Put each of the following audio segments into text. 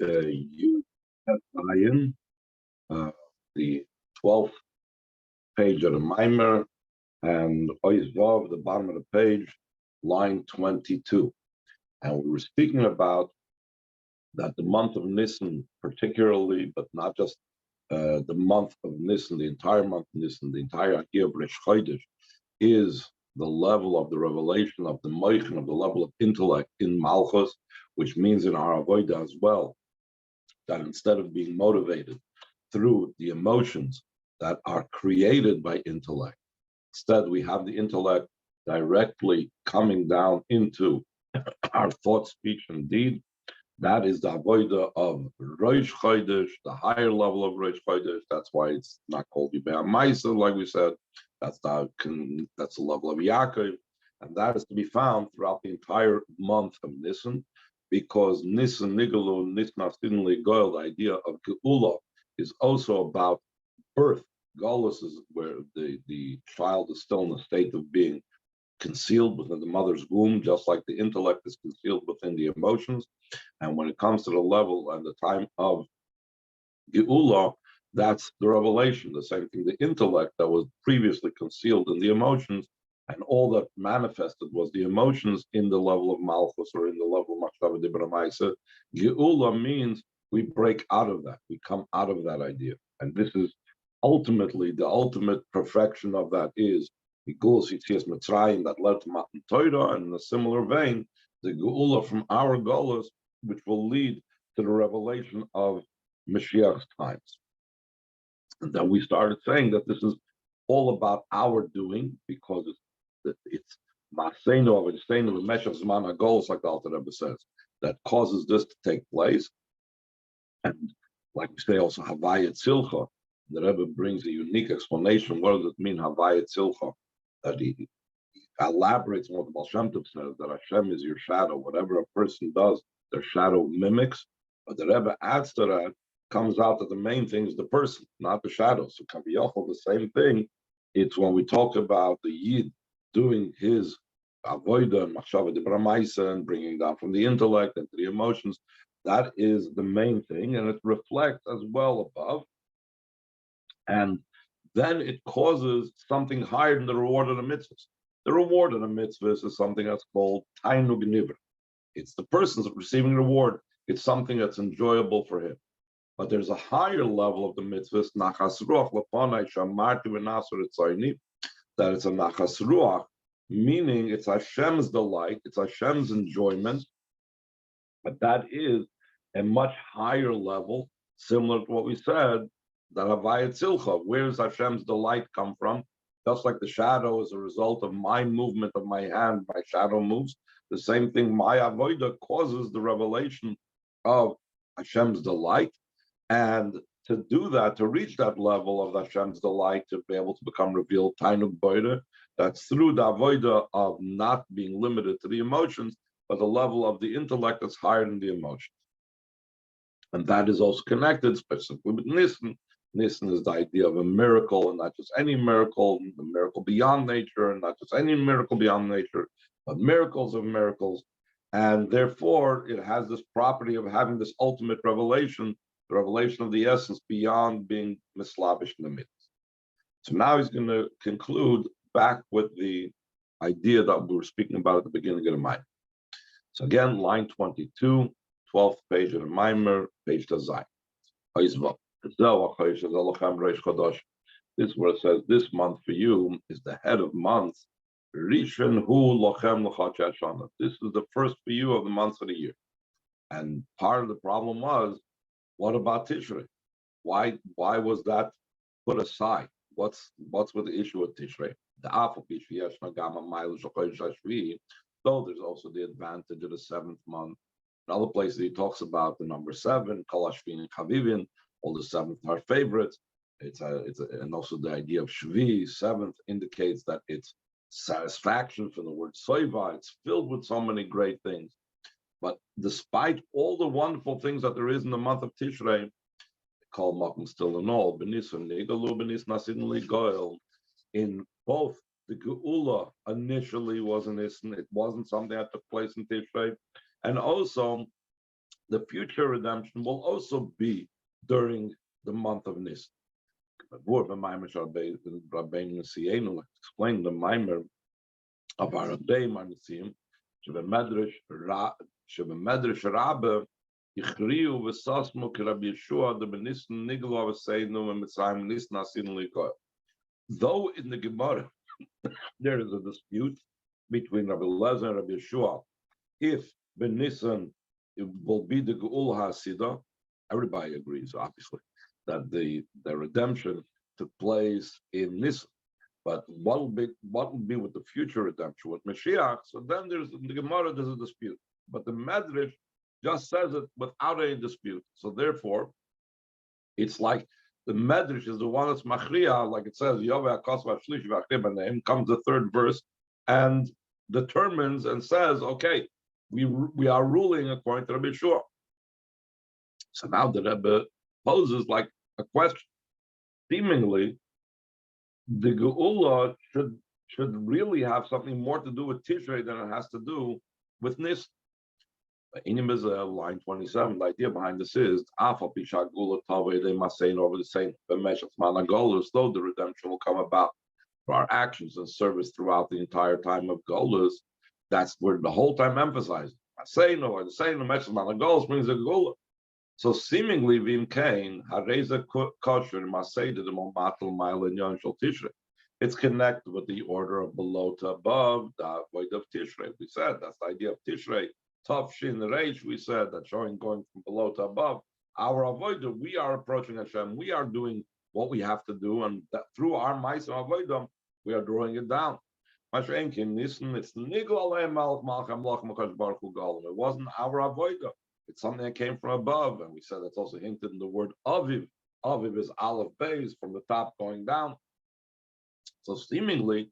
You have Iron, the 12th page of the Mimer, and Oizvav, the bottom of the page, line 22. And we were speaking about that the month of Nisan, particularly, but not just the month of Nisan, the entire month of Nisan, the entire idea of Rish Chodesh, is the level of the revelation of the moichin, of the level of intellect in Malchus, which means in our avodah as well, that instead of being motivated through the emotions that are created by intellect, instead we have the intellect directly coming down into our thought, speech, and deed. That is the avodah of Rosh Chodesh, the higher level of Rosh Chodesh. That's why it's not called Yibei Maisa, like we said. That's the level of Yaakov, and that is to be found throughout the entire month of Nisan, because Nisan Nigalu Nisnas Dinli Goel, the idea of Geula, is also about birth. Golus is where the child is still in a state of being concealed within the mother's womb, just like the intellect is concealed within the emotions. And when it comes to the level and the time of Geula, that's the revelation, the same thing, the intellect that was previously concealed in the emotions, and all that manifested was the emotions in the level of Malchus or in the level of Machshava Dibra Maisa. Geula means we break out of that, we come out of that idea. And this is ultimately the ultimate perfection of that is the Geula Yitzias Mitzrayim that led to Matan Torah, and in a similar vein, the Geula from our Golas, which will lead to the revelation of Mashiach's times. And then we started saying that this is all about our doing, because it's Maseinu of Yisteinu of Meshach Zman HaGolos, like the Alter Rebbe says, that causes this to take place. And like we say also, Havayat Silcha, the Rebbe brings a unique explanation. What does it mean, Havayat Silcha? That he elaborates on what the Baal Shem Tov says, that Hashem is your shadow. Whatever a person does, their shadow mimics. But the Rebbe adds to that, comes out that the main thing is the person, not the shadow. So Kaviyachol, the same thing. It's when we talk about the Yid doing his avodah and machshava dibra maisa and bringing down from the intellect into the emotions, that is the main thing, and it reflects as well above. And then it causes something higher than the reward of the mitzvahs. The reward of the mitzvahs is something that's called tainug nivra. It's the person's receiving reward. It's something that's enjoyable for him. But there's a higher level of the mitzvahs, nachas ruach lepanai shamarti v'nasur etzayni, that it's a nachas ruach, meaning it's Hashem's delight, it's Hashem's enjoyment, but that is a much higher level, similar to what we said, that Havayat Silcha. Where does Hashem's delight come from? Just like the shadow is a result of my movement of my hand, my shadow moves. The same thing, my avodah causes the revelation of Hashem's delight. And to do that, to reach that level of Hashem's delight, to be able to become revealed, Tainug Boida, that's through the avodah of not being limited to the emotions, but the level of the intellect that's higher than the emotions. And that is also connected specifically with Nisan. Nisan is the idea of a miracle, and not just any miracle, the miracle beyond nature, and not just any miracle beyond nature, but miracles of miracles. And therefore, it has this property of having this ultimate revelation, the revelation of the essence beyond being mislavish in the midst. So now he's going to conclude back with the idea that we were speaking about at the beginning of the Mimer. So again, line 22, 12th page of the Mimer, page Tazai. This is where it says, this month for you is the head of months. Rishon hu lochem l'chadshei hashana. This is the first for you of the months of the year. And part of the problem was, what about Tishrei? Why was that put aside? What's with the issue with Tishrei? Though there's also the advantage of the 7th month. In other places he talks about the number 7, Kol Hashvin and Chavivin, all the 7th are favorites. And also the idea of Shvi, 7th, indicates that it's satisfaction from the word Soiva. It's filled with so many great things. But despite all the wonderful things that there is in the month of Tishrei, called Makom still in all, in both the Geula initially was an Isn, it wasn't something that took place in Tishrei, and also the future redemption will also be during the month of Nisan. Explain the Maimer of our Rabbeim Anisim, Shebemedrash Rabbe, Ichriu v'sasmu k'Rabbi Yeshua the Benissen Niglu Aveseinu v'Mitzrayim Nissen Asin Likoy. Though in the Gemara there is a dispute between Rabbi Lezer and Rabbi Yeshua if Benissen it will be the Geul HaSida, everybody agrees obviously that the redemption took place in Nisan. But what will be with the future redemption with Mashiach? So then in the Gemara there's a dispute, but the Medrash just says it without any dispute. So therefore, it's like the Medrash is the one that's machriya, like it says, comes the third verse and determines and says, okay, we are ruling according to Rabbi Yeshua. So now the Rebbe poses like a question. Seemingly, the Geula should really have something more to do with Tishrei than it has to do with Nis. Line 27, the idea behind this is over the same though the redemption will come about for our actions and service throughout the entire time of Golas. That's where the whole time emphasizing the message Golas brings a Gula. So seemingly Vim Kain Hareza Kosher Maseda the Momatal Mile and Yon Shal Tishrei. It's connected with the order of below to above, the void of Tishrei. We said that's the idea of Tishrei. Tough Shin Reish, we said that showing going from below to above. Our avodah, we are approaching Hashem. We are doing what we have to do, and that through our mice and avodah, we are drawing it down. It's nigel aleim malach malcham lach makadosh baruch hu golem. It wasn't our avodah. It's something that came from above, and we said that's also hinted in the word aviv. Aviv is aleph beis from the top going down. So seemingly,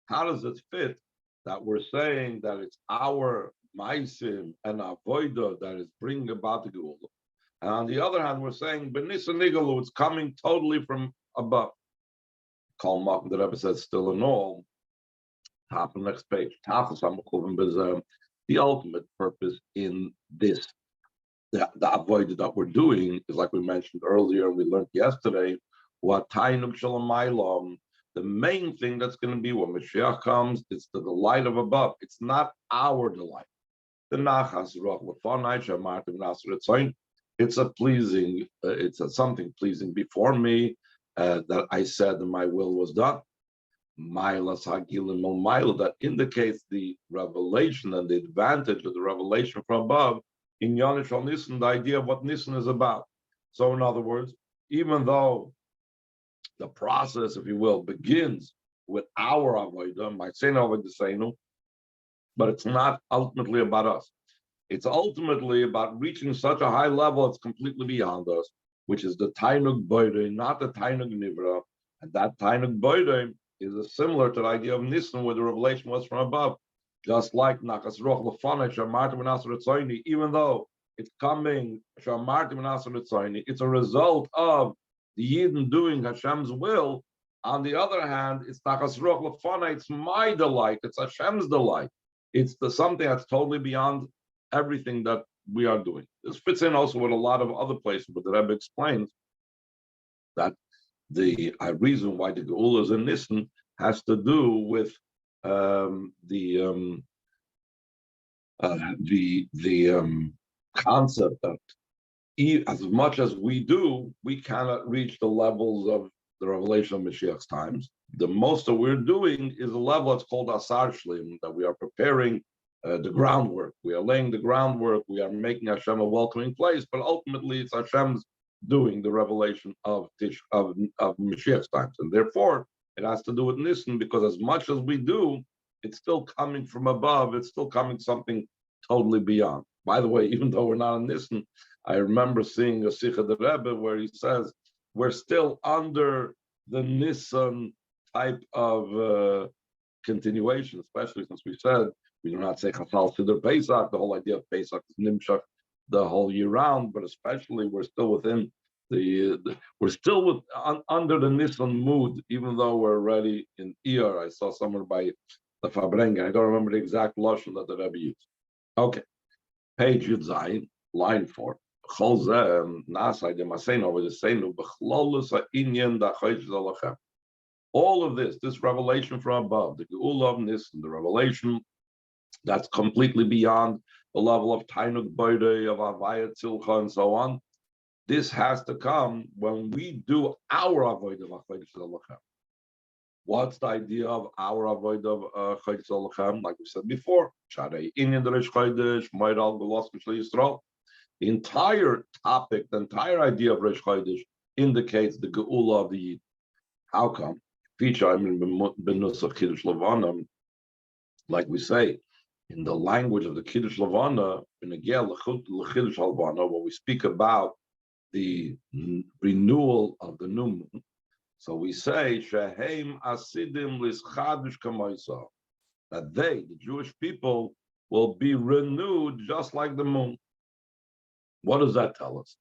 how does it fit that we're saying that it's our maisim and avodah that is bringing about the geula, and on the other hand, we're saying benis and nigalu, it's coming totally from above. Kol Mak, the Rebbe says, still in all. Top of the next page. The ultimate purpose in this, the avodah that we're doing is like we mentioned earlier, and we learned yesterday. What tainug shalom. The main thing that's going to be when Mashiach comes, it's the delight of above. It's not our delight. The nachas roch lefonai shamartim nasr etzayin. It's a pleasing. It's a something pleasing before me that I said that my will was done. Mailas hagilim al mail, that indicates the revelation and the advantage of the revelation from above in Yonish al Nisan, the idea of what Nisan is about. So in other words, even though the process, if you will, begins with our avodah, my sein avodah, but it's not ultimately about us. It's ultimately about reaching such a high level it's completely beyond us, which is the tainug boide, not the tainug nivra. And that tainug boide is similar to the idea of Nisan, where the revelation was from above. Just like Nakas Roch Lefanei Shamartim V'Nasar Etzoyni, even though it's coming Shamartim V'Nasar Etzoyni, it's a result of the Yidden doing Hashem's will. On the other hand, it's Nakas Roch Lefanei, it's my delight, it's Hashem's delight. It's something that's totally beyond everything that we are doing. This fits in also with a lot of other places, but the Rebbe explains that the reason why the Geula is in Nisan has to do with the concept that as much as we do, we cannot reach the levels of the revelation of Mashiach's times. The most that we're doing is a level that's called Asar Shlim, that we are preparing the groundwork. We are laying the groundwork. We are making Hashem a welcoming place, but ultimately it's Hashem's doing the revelation of Mashiach's times. And therefore, it has to do with Nisan, because as much as we do, it's still coming from above. It's still coming something totally beyond. By the way, even though we're not in Nisan, I remember seeing a Sikha the Rebbe where he says, we're still under the Nisan type of continuation, especially since we said we do not say Chafal Siddur Pesach. The whole idea of Pesach is Nimshach the whole year round, but especially we're still within under the Nisan mood, even though we're already in Eir. I saw somewhere by the Fabrenga. I don't remember the exact lashon that the Rebbe used. Okay, page Yud Zayin. line 4. All of this revelation from above, the Geula of Nisan, the revelation that's completely beyond the level of Tainuk Boide, of Avaya Tzilcha, and so on. This has to come when we do our avoid of Chodesh Zolachem. What's the idea of our avoid of Chodesh Zolachem? Like we said before, Sharei Inyan Deresh Chodesh, Moedal Gelos Mishli Yisrael. The entire topic, the entire idea of Resh Chodesh indicates the Geula of the Yid. How come? Feature Benusach Kiddush Levanam, like we say, in the language of the Kiddush Levana, in the Kiddush Levana, when we speak about the renewal of the new moon, so we say Shehem Asidim Lischadush Kamoisa, that they, the Jewish people, will be renewed just like the moon. What does that tell us?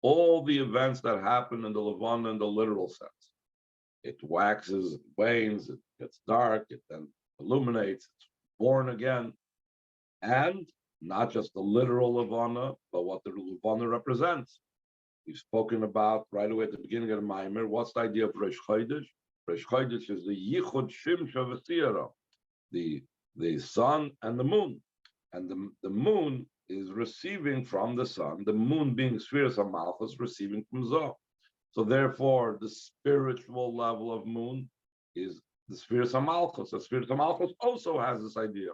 All the events that happen in the Levana in the literal sense. It waxes, it wanes, it gets dark, it then illuminates, it's born again. And not just the literal Levana, but what the Levana represents. We've spoken about right away at the beginning of the Maimer, what's the idea of Resh Chodesh? Resh Chodesh is the Yichud Shimsha V'Siyara, the sun and the moon. And the moon is receiving from the sun, the moon being Spheres HaMalchus, receiving from Zoh. So therefore, the spiritual level of moon is the Spheres HaMalchus. The Spheres HaMalchus also has this idea.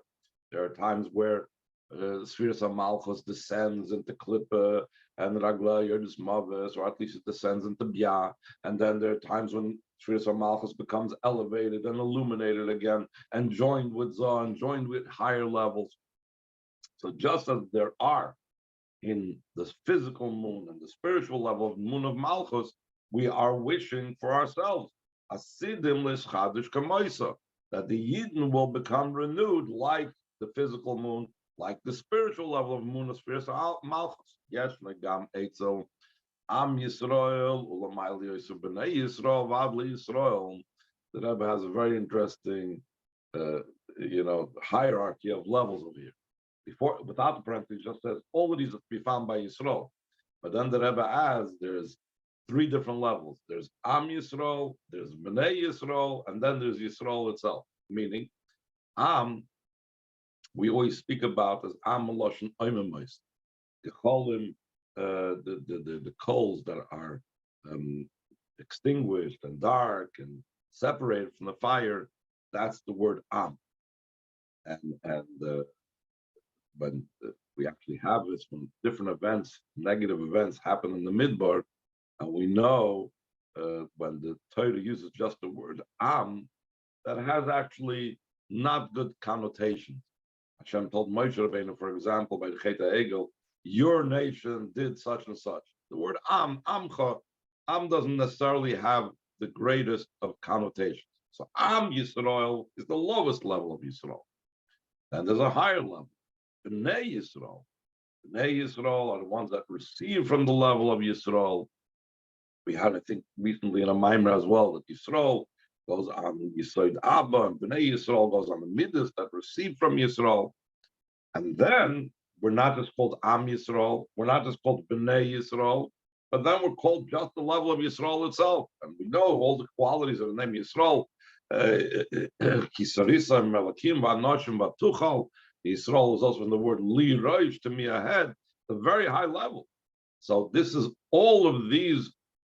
There are times where the Spheres HaMalchus descends into Klippa and Ragla Yerdis Mavis, or at least it descends into Bia. And then there are times when Spheres HaMalchus becomes elevated and illuminated again and joined with Zoh and joined with higher levels. So just as there are in the physical moon and the spiritual level of moon of Malchus, we are wishing for ourselves, Asidim Lischadush Kamoisa, that the Yidden will become renewed like the physical moon, like the spiritual level of moon of Spheres Malchus. Yes, Megam Eitzel, Am Yisrael, Ulamayli Yisrael, B'nai Yisrael, Vavli Yisrael. The Rebbe has a very interesting, hierarchy of levels over here. Before, without the parentheses, just says all of these are to be found by Yisrael. But then the Rebbe adds there's 3 different levels. There's Am Yisrael, there's B'nai Yisrael, and then there's Yisrael itself. Meaning, Am, we always speak about as Am Loshen Oimemois. The Cholim, the coals that are extinguished and dark and separated from the fire, that's the word Am. And when we actually have this, when different events, negative events happen in the Midbar, and we know when the Torah uses just the word Am, that has actually not good connotations. Hashem told Moshe Rabbeinu, for example, by the Chet HaEgel, your nation did such and such. The word Am, Amcha, Am doesn't necessarily have the greatest of connotations. So Am Yisrael is the lowest level of Yisrael. Then there's a higher level. B'nai Yisrael. B'nai Yisrael are the ones that receive from the level of Yisrael. We had, I think, recently in a Maimer as well, that Yisrael goes on Yisod Abba, and B'nai Yisrael goes on the Midas that receive from Yisrael. And then we're not just called Am Yisrael, we're not just called B'nai Yisrael, but then we're called just the level of Yisrael itself. And we know all the qualities of the name Yisrael. Kisarisa, Melakim, Vanoshim, Vatuchal. Yisrael is also from the word Li Roish, to me ahead, a very high level. So this is all of these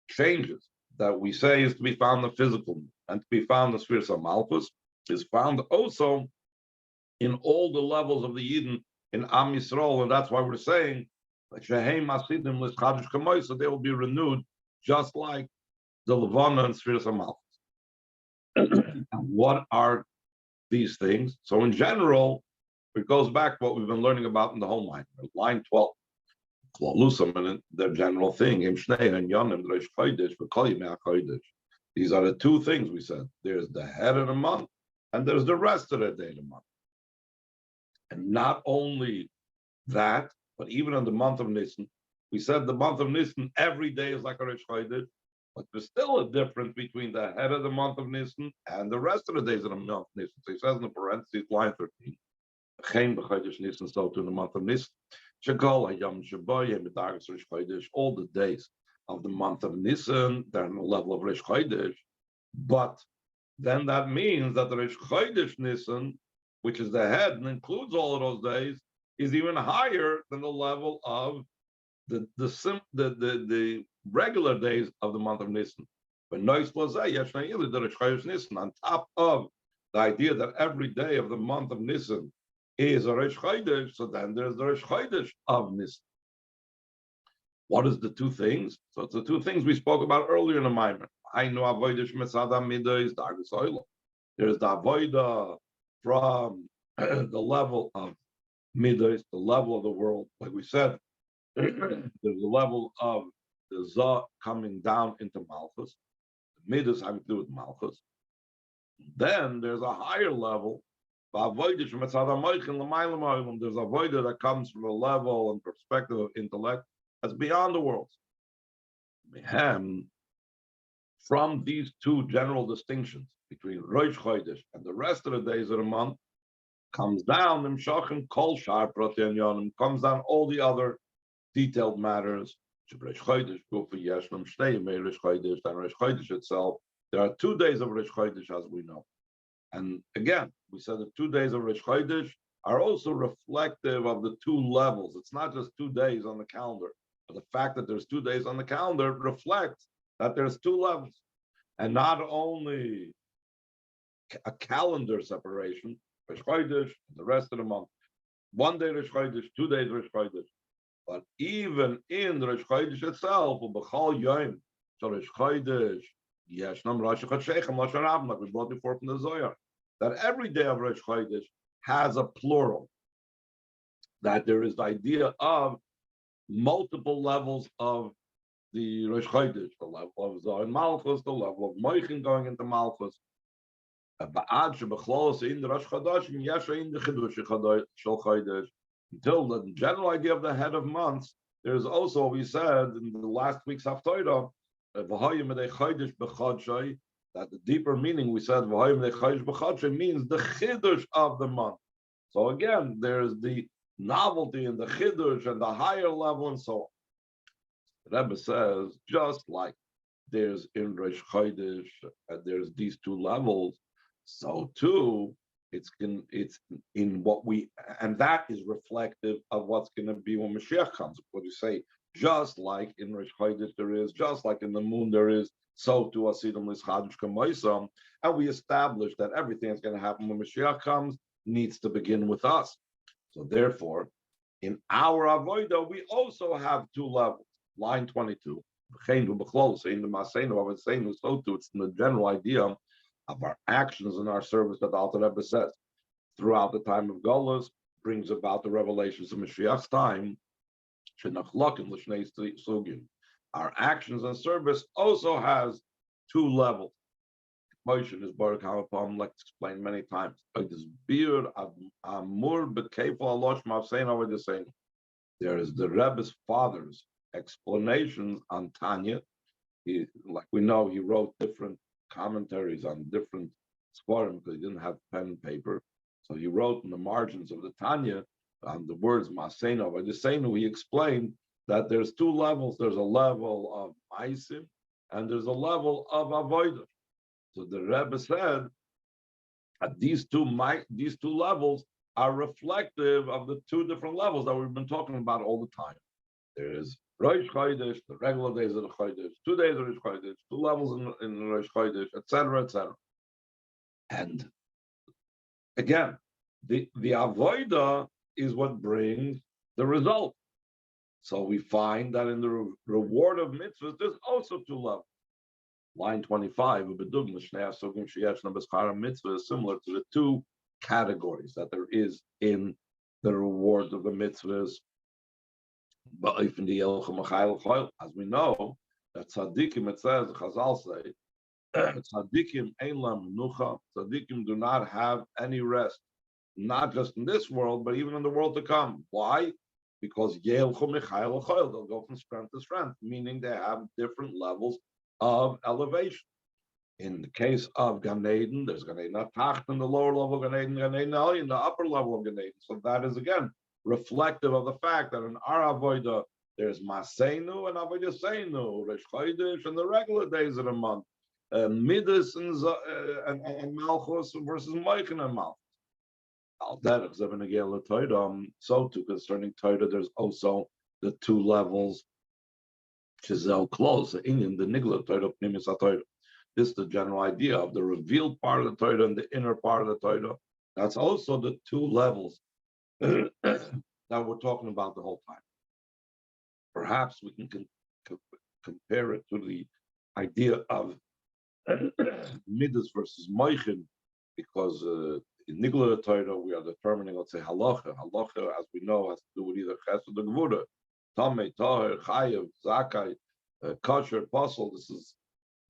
changes that we say is to be found in the physical and to be found in the Spheres of Malchus is found also in all the levels of the Yidden in Am Yisrael, and that's why we're saying Shehem Asidim Lischadush Kamoisa, they will be renewed just like the Levana and Spheres of Malchus. What are these things? So in general, it goes back to what we've been learning about in the whole line 12. And their general thing. These are the 2 things we said. There's the head of the month, and there's the rest of the day of the month. And not only that, but even in the month of Nisan, we said the month of Nisan, every day is like a Rosh Chodesh, but there's still a difference between the head of the month of Nisan and the rest of the days of the month of Nisan. So he says in the parentheses, line 13, Chaim b'chodesh Nisan, so to the month of Nisan. Shekol hayom shaboyim b'dargas Rosh Chodesh. All the days of the month of Nisan, they're on the level of Rosh Chodesh. But then that means that the Rosh Chodesh Nisan, which is the head and includes all of those days, is even higher than the level of the regular days of the month of Nisan. But the Rosh Chodesh Nisan, on top of the idea that every day of the month of Nisan is a Rosh Chodesh, so then there's the Rosh Chodesh of Nisan. What is the two things? So it's the two things we spoke about earlier in the Maimer. There's the avodah from the level of midos, the level of the world. Like we said, there's a level of the Zah coming down into Malchus. The midos having to do with Malchus. Then there's a higher level. There's a avodah that comes from a level and perspective of intellect that's beyond the world. From these two general distinctions between Rosh Chodesh and the rest of the days of the month, comes down comes down all the other detailed matters. Rosh Chodesh and Rosh Chodesh itself. There are 2 days of Rosh Chodesh, as we know. And again, we said the 2 days of Rosh Chodesh are also reflective of the 2 levels. It's not just 2 days on the calendar, but the fact that there's 2 days on the calendar reflects that there's 2 levels, and not only a calendar separation, Rosh Chodesh, and the rest of the month. 1 day Rosh Chodesh, 2 days Rosh Chodesh. But even in the Rosh Chodesh itself, B'chol Yom, so Rosh Chodesh, Yeshnam Rosh Chodshechem Lashon Rabban, like we brought before from the Zohar, that every day of Rosh Chodesh has a plural. That there is the idea of multiple levels of the Rosh Chodesh, the level of Zohar and Malchus, the level of Moichin going into Malchus. In the Rosh Chodesh, in the Chodesh, until the general idea of the head of months, there's also, we said in the last week's Haftorah, that the deeper meaning we said means the Chiddush of the month. So again, there's the novelty in the Chiddush and the higher level and so on. The Rebbe says, just like there's in Rosh Chodesh, there's these 2 levels, so too, it's in what we, and that is reflective of what's going to be when Mashiach comes. What you say, just like in Rosh Chodesh there is, just like in the moon there is, so too Asidam Lischadish Kamoisam, and we established that everything that's going to happen when Mashiach comes needs to begin with us. So therefore, in our avodah, we also have 2 levels. Line 22. In the Masenu, I was saying, so too, it's in the general idea of our actions and our service that the Alter Rebbe says throughout the time of Golus brings about the revelations of Mashiach's time. Our actions and service also has 2 levels. Motion is Baruch Hamapam, like explained many times. There is the Rebbe's father's explanations on Tanya. Like we know, he wrote different commentaries on different svarim because he didn't have pen and paper. So he wrote in the margins of the Tanya on the words Maseno. By the Senu, he explained that there's 2 levels. There's a level of Maisim and there's a level of Avodah. So the Rebbe said that these two levels are reflective of the 2 different levels that we've been talking about all the time. There is Rosh Chodesh, the regular days of the Chodesh, 2 days of Rosh Chodesh, 2 levels in Rosh Chodesh, etc., etc. And again, the avodah is what brings the result. So we find that in the reward of mitzvahs, there's also 2 levels. Line 25, mitzvah is similar to the 2 categories that there is in the reward of the mitzvahs. As we know, that tzaddikim, it says, Chazal say, tzaddikim einlam menucha, tzaddikim do not have any rest, not just in this world, but even in the world to come. Why? Because they'll go from strength to strength, meaning they have different levels of elevation. In the case of Gan Eden, there's Gan Eden Tacht in the lower level of Gan Eden Elyon in the upper level of Gan Eden. So that is again reflective of the fact that in our avodah there's Maseinu and Avodah Seinu, Rosh Chodesh, and the regular days of the month, Midas and Malchus versus Moichin and Malchus. So too concerning Torah, there's also the two levels, Chizel close, the Indian, the Nigla Torah, Pnimis HaTorah. This is the general idea of the revealed part of the Torah and the inner part of the Torah. That's also the two levels that we're talking about the whole time. Perhaps we can compare it to the idea of Midas versus Moichin, because in Nigla Torah we are determining, let's say, halacha. Halacha, as we know, has to do with either chesed or gevura, tamei, taher, chayev, zakai, kosher, pasul. This is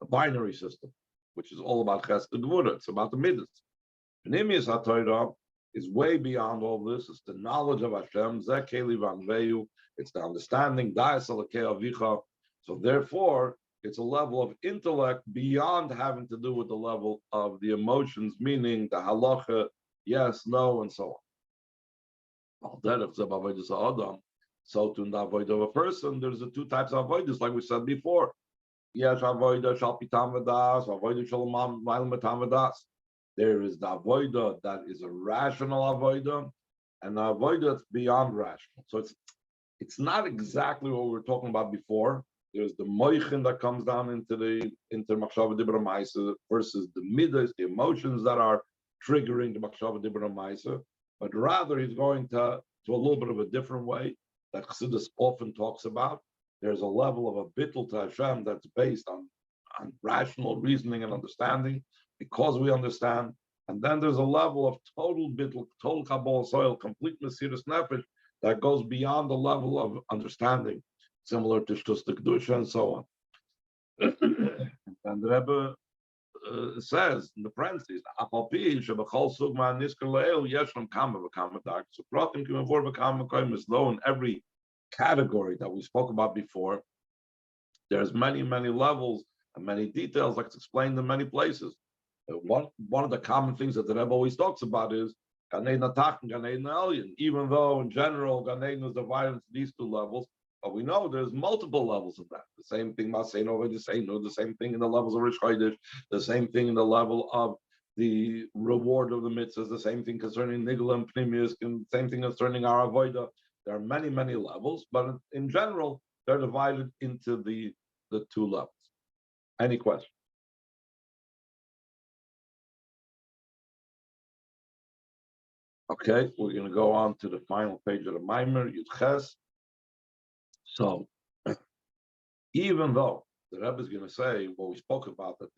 a binary system, which is all about chesed and gevura. It's about the midas. Pnimius HaTorah is way beyond all this. It's the knowledge of Hashem. Zeh keli v'anveyu. It's the understanding. Da'as alakei avicha. So therefore, it's a level of intellect beyond having to do with the level of the emotions, meaning the halacha, yes, no, and so on. So to the avoid of a person, there's the two types of avoidance, like we said before. Yes, avoida shall pitam v'das, avoida shall ma'il metam v'das. There is the avoida that is a rational avoida, and the avoida that's beyond rational. So it's not exactly what we were talking about before. There's the moichin that comes down into machshava dibra ma'isa versus the midas, the emotions that are triggering the machshava dibra ma'isa. But rather, he's going to a little bit of a different way that Chassidus often talks about. There's a level of a bittul to Hashem that's based on rational reasoning and understanding, because we understand. And then there's a level of total bittul, total kabbalah soil, complete mesiras nefesh that goes beyond the level of understanding, similar to Shtus Kedusha and so on. And the Rebbe says in the parentheses, though in every category that we spoke about before, there's many, many levels and many details, like it's explained in many places. One of the common things that the Rebbe always talks about is Gan Eden Atach and Gan Eden Elyon. Even though in general Gan Eden is divided into these two levels, but we know there's multiple levels of that. The same thing Masein over the same thing in the levels of Rosh Chodesh, the same thing in the level of the reward of the mitzvahs, the same thing concerning Nigla and Pnimius, and the same thing concerning our Avodah. There are many, many levels, but in general, they're divided into the two levels. Any questions? Okay, we're going to go on to the final page of the Maimer, Yud Ches. So, even though the Rebbe is going to say what we spoke about, that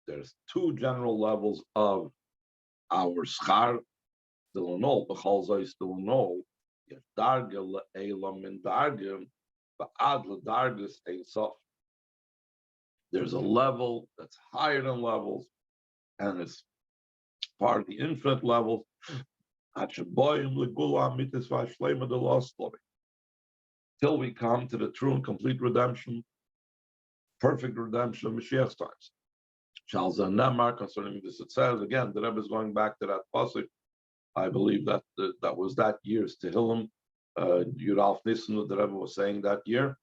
there's two general levels of our schar, still in all, b'chol zay still in all, yet darga le'elam min darga, ba'ad le'darga ein sof. There's a level that's higher than levels, and it's part of the infinite levels. Till we come to the true and complete redemption, perfect redemption of Mashiach's times. Charles and Nemar, concerning this, it says again, the Rebbe is going back to that pasuk. I believe that that was that year's Tehillim, Yudalf Nissen, the Rebbe was saying that year.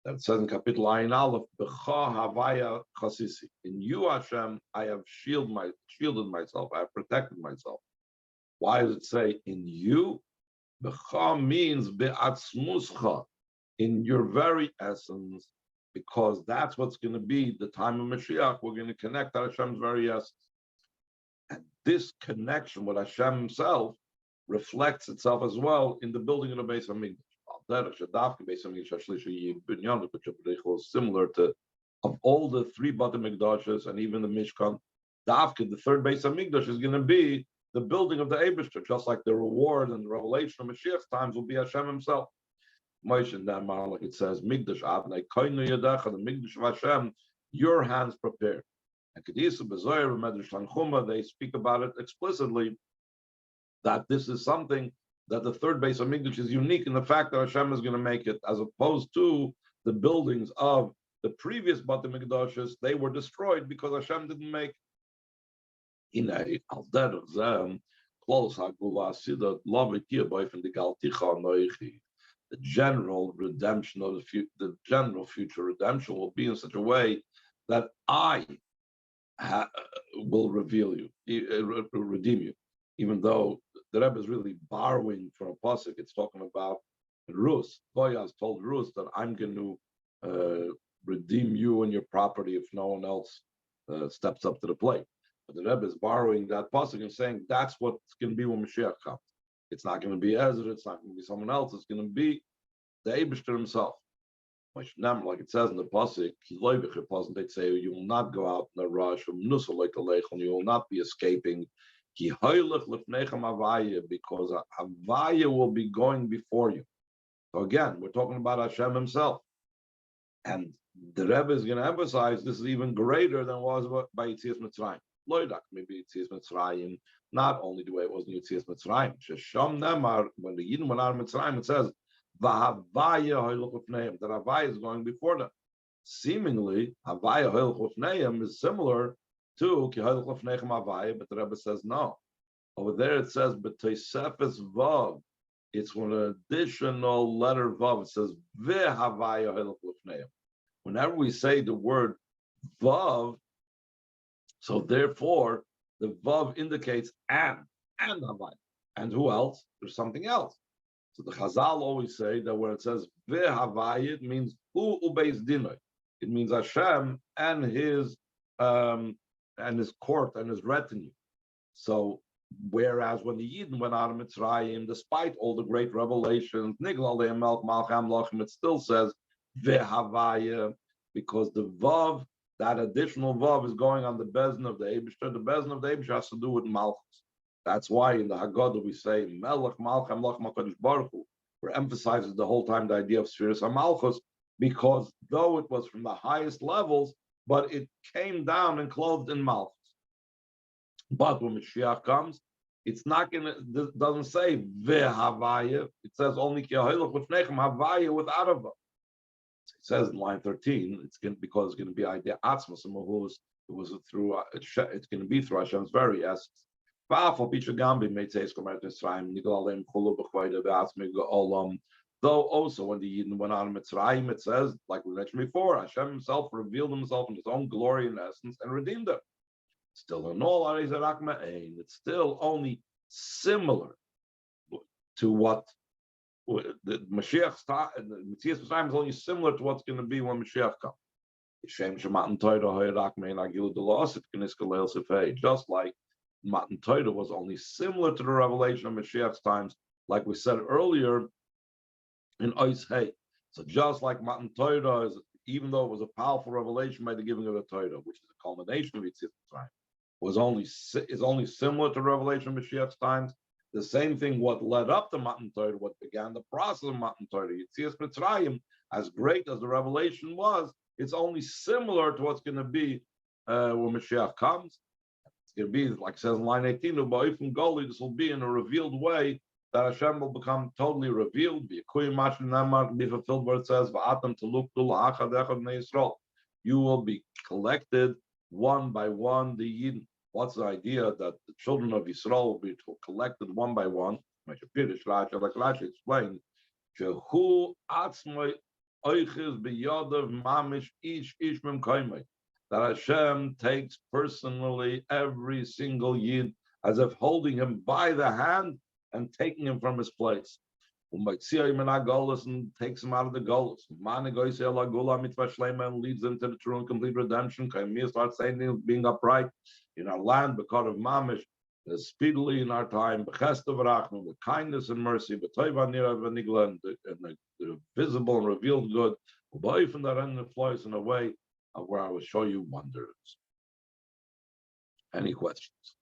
That says in Kapitel Ayin Aleph, B'cha Havaya Chasisi. In you, Hashem, I have shielded myself. I have protected myself. Why does it say in you? B'cha means be'atzmuscha, in your very essence, because that's what's going to be the time of Mashiach. We're going to connect to Hashem's very essence. And this connection with Hashem himself reflects itself as well in the building of the Beis HaMikdash. Which similar to, of all the three Bate Mikdashes and even the Mishkan, the third Beis HaMikdash is going to be the building of the Eibishter, just like the reward and the revelation of Mashiach's times will be Hashem himself. Moshe and Damar, like it says, Mikdash Adnai Koinu Yadecha, the Mikdash of Hashem, your hands prepared. And Kedisa Bezoyer and Medrash Tanchuma, they speak about it explicitly, that this is something that the third Beis HaMikdash is unique in the fact that Hashem is going to make it, as opposed to the buildings of the previous Bate Mikdashes, they were destroyed because Hashem didn't make in a alder them close Hagula love it here boy from the Galticha Noichi. The general redemption of the general future redemption will be in such a way that I will reveal you, redeem you. Even though the Rebbe is really borrowing from a pasuk, it's talking about Rus. Boaz told Rus that I'm going to redeem you and your property if no one else steps up to the plate. But the Rebbe is borrowing that pasuk and saying that's what's going to be when Mashiach comes. It's not going to be Ezra. It's not going to be someone else. It's going to be the Eibishter himself. Like it says in the pasuk, they say you will not go out in a rush. You will not be escaping. Because Havaya will be going before you. So again, we're talking about Hashem himself. And the Rebbe is going to emphasize this is even greater than was by Yetzias Mitzrayim. Loidak, maybe Yetzias Mitzrayim, not only the way it was in Yetzias Mitzrayim. Shesham Nemar, when the Yidden went out of Mitzrayim, it says, V'havaya hoylech lefneim, that Havaya is going before them. Seemingly, Havaya hoylech lefneim is similar to Ki hoylech lefneichem Havaya, but the Rebbe says no. Over there it says, B'toisefes Vav, it's an additional letter Vav. It says, V'havaya hoylech lefneim. Whenever we say the word Vav, so therefore, the Vav indicates and Havaya. And who else? There's something else. So the Chazal always say that when it says V'havaya, it means Hu ubeis dinoi. It means Hashem and his court and his retinue. So whereas when the Yidden went out of Mitzrayim, despite all the great revelations, Niglal Melch Malcham Lachim, it still says V'havaya, because the Vav, that additional Vav, is going on the Bezin of the Eibishter. The Bezin of the Eibishter has to do with Malchus. That's why in the Haggadah we say Melech Malcham Lachim HaKadosh Baruch Hu. We're emphasizing the whole time the idea of Sfiras HaMalchus, because though it was from the highest levels, but it came down and clothed in Malchus. But when Mashiach comes, it's not going to, doesn't say V'havaya, it says only Ki hoylech lefneichem Havaya without a Vav. It says in line 13, it's going to, because it's going to be idea Atzmas and Mahus, it's going to be through Hashem's very essence. Though also when the Yidden went out of Mitzrayim, it says, like we mentioned before, Hashem himself revealed himself in his own glory and essence and redeemed them. Still in all, it's still only similar to what the Mashiach, the Yetzias Mitzrayim is only similar to what's going to be when Mashiach comes. Just like Matan Torah was only similar to the revelation of Mashiach's times, like we said earlier in Ois Hey. So just like Matan Torah is, even though it was a powerful revelation by the giving of the Torah, which is a culmination of Yetzias Mitzrayim, is only similar to the revelation of Mashiach's times. The same thing, what led up to Matan Torah, what began the process of Matan Torah, Yetzias Mitzrayim, as great as the revelation was, it's only similar to what's going to be when Mashiach comes. It's going to be, like it says in line 18, this will be in a revealed way that Hashem will become totally revealed. Be fulfilled where it says, you will be collected one by one, the Yidden. What's the idea that the children of Yisrael will be collected one by one? Like Rashi explained, that Hashem takes personally every single Yid as if holding him by the hand and taking him from his place. And takes him out of the Golus. And leads them to the true and complete redemption. Start saying being upright in our land, because of Mamish, speedily in our time, with kindness and mercy, and the visible and revealed good, from that end of flows in a way of where I will show you wonders. Any questions?